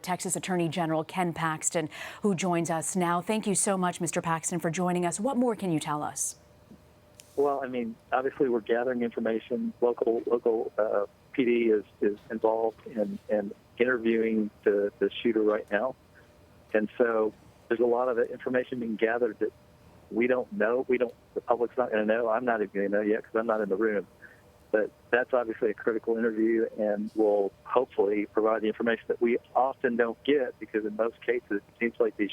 Texas Attorney General Ken Paxton, who joins us now. Thank you so much, Mr. Paxton, for joining us. What more can you tell us? Well, I mean, obviously we're gathering information. Local PD is involved in interviewing the shooter right now. And so there's a lot of information being gathered that we don't know. The public's not going to know. I'm not even going to know yet because I'm not in the room. But that's obviously a critical interview and will hopefully provide the information that we often don't get, because in most cases it seems like these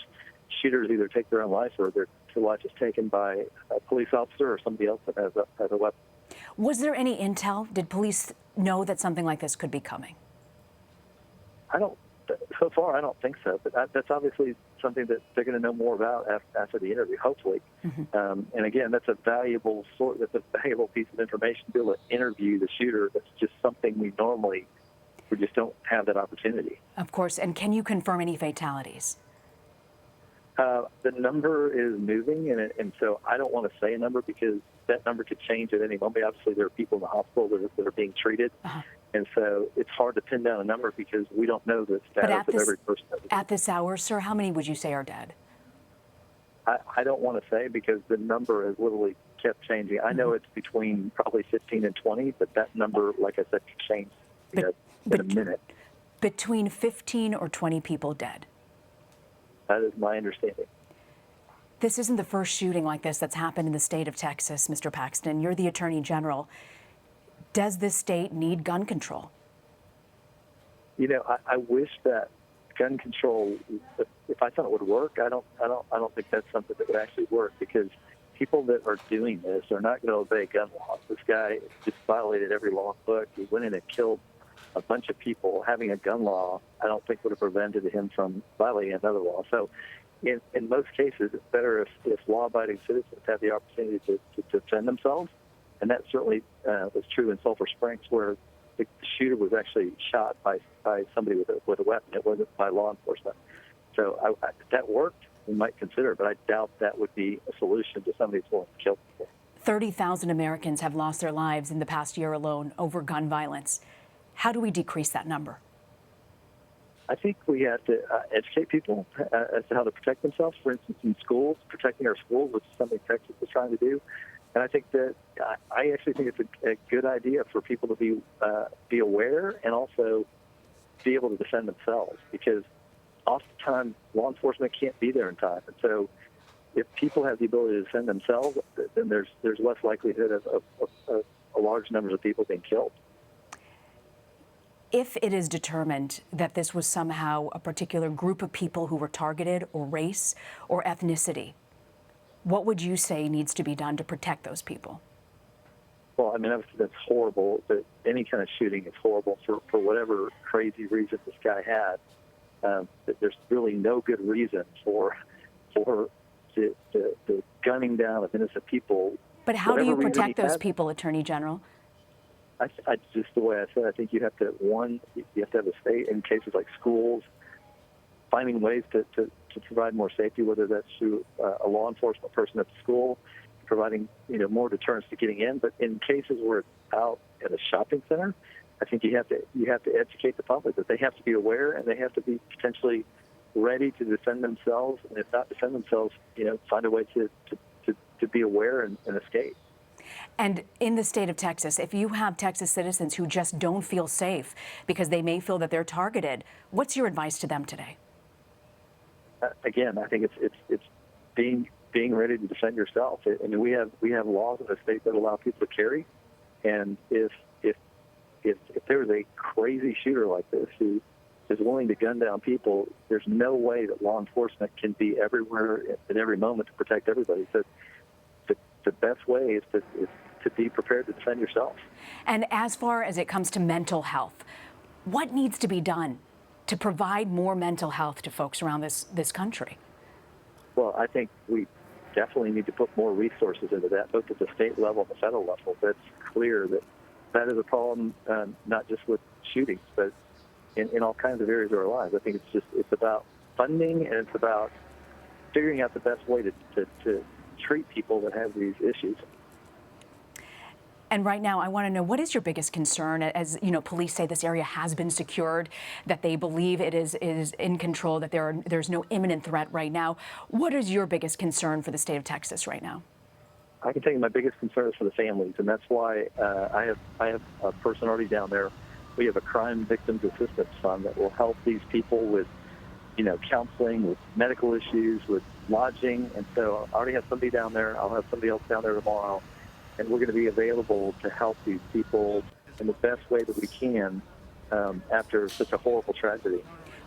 shooters either take their own life or their life is taken by a police officer or somebody else that has a weapon. Was there any intel? Did police know that something like this could be coming? So far, I don't think so. But that's obviously something that they're going to know more about after the interview, hopefully. Mm-hmm. And again, that's a valuable piece of information to be able to interview the shooter. That's just something we just don't have that opportunity. Of course. And can you confirm any fatalities? The number is moving, and so I don't want to say a number because that number could change at any moment. Obviously, there are people in the hospital that are being treated. Uh-huh. And so it's hard to pin down a number because we don't know the status of every person. At this hour, sir, how many would you say are dead? I don't want to say because the number has literally kept changing. I know it's between probably 15 and 20, but that number, like I said, could change in a minute. Between 15 or 20 people dead? That is my understanding. This isn't the first shooting like this that's happened in the state of Texas, Mr. Paxton. You're the Attorney General. Does this state need gun control? You know, I wish that gun control, if I thought it would work, I don't think that's something that would actually work, because people that are doing this are not going to obey gun laws. This guy just violated every law in the book. He went in and killed a bunch of people. Having a gun law, I don't think would have prevented him from violating another law. So in most cases, it's better if law-abiding citizens have the opportunity to defend themselves. And that certainly was true in Sulphur Springs, where the shooter was actually shot by somebody with a weapon. It wasn't by law enforcement. So if that worked, we might consider it, but I doubt that would be a solution to somebody who's willing to kill people. 30,000 Americans have lost their lives in the past year alone over gun violence. How do we decrease that number? I think we have to educate people as to how to protect themselves. For instance, in schools, protecting our schools, which is something Texas is trying to do. And I think that I actually think it's a good idea for people to be aware and also be able to defend themselves, because oftentimes law enforcement can't be there in time. And so if people have the ability to defend themselves, then there's less likelihood of a large number of people being killed. If it is determined that this was somehow a particular group of people who were targeted, or race or ethnicity, what would you say needs to be done to protect those people? Well, I mean, obviously that's horrible. That any kind of shooting is horrible for whatever crazy reason this guy had. That there's really no good reason for the gunning down of innocent people. But how do you protect those people, Attorney General? I just the way I said, I think you have to have a state in cases like schools, finding ways to provide more safety, whether that's through a law enforcement person at the school, providing more deterrence to getting in. But in cases where it's out at a shopping center, I think you have to educate the public that they have to be aware and they have to be potentially ready to defend themselves, and if not defend themselves, find a way to be aware and escape. And in the state of Texas, if you have Texas citizens who just don't feel safe because they may feel that they're targeted, what's your advice to them today? Again, I think it's being ready to defend yourself. I mean, we have laws in the state that allow people to carry, and if there's a crazy shooter like this who is willing to gun down people, there's no way that law enforcement can be everywhere at every moment to protect everybody. So the best way is to be prepared to defend yourself. And as far as it comes to mental health, what needs to be done to provide more mental health to folks around this country? Well, I think we definitely need to put more resources into that, both at the state level and the federal level. That's clear that is a problem, not just with shootings, but in all kinds of areas of our lives. I think it's about funding, and it's about figuring out the best way to treat people that have these issues. And right now, I want to know, what is your biggest concern? As you know, police say this area has been secured, that they believe it is in control, that there's no imminent threat right now. What is your biggest concern for the state of Texas right now? I can tell you my biggest concern is for the families, and that's why I have a person already down there. We have a crime victims assistance fund that will help these people with, counseling, with medical issues, with lodging. And so I already have somebody down there. I'll have somebody else down there tomorrow, and we're going to be available to help these people in the best way that we can after such a horrible tragedy.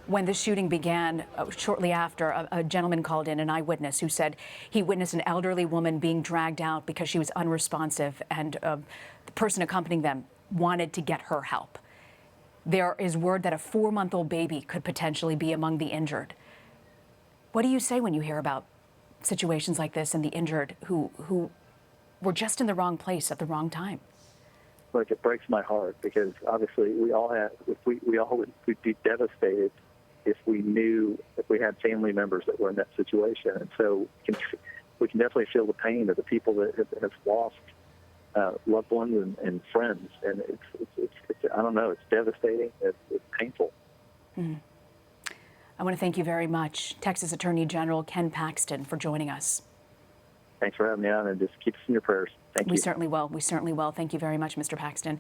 When the shooting began, shortly after, a gentleman called in, an eyewitness, who said he witnessed an elderly woman being dragged out because she was unresponsive, and the person accompanying them wanted to get her help. There is word that a 4-month-old baby could potentially be among the injured. What do you say when you hear about situations like this and the injured who were just in the wrong place at the wrong time? Look, it breaks my heart because obviously we all would be devastated if we had family members that were in that situation. And so we can definitely feel the pain of the people that have lost loved ones and friends. And it's I don't know, it's devastating. It's painful. Mm-hmm. I want to thank you very much, Texas Attorney General Ken Paxton, for joining us. Thanks for having me on, and just keep us in your prayers. Thank you. We certainly will. We certainly will. Thank you very much, Mr. Paxton.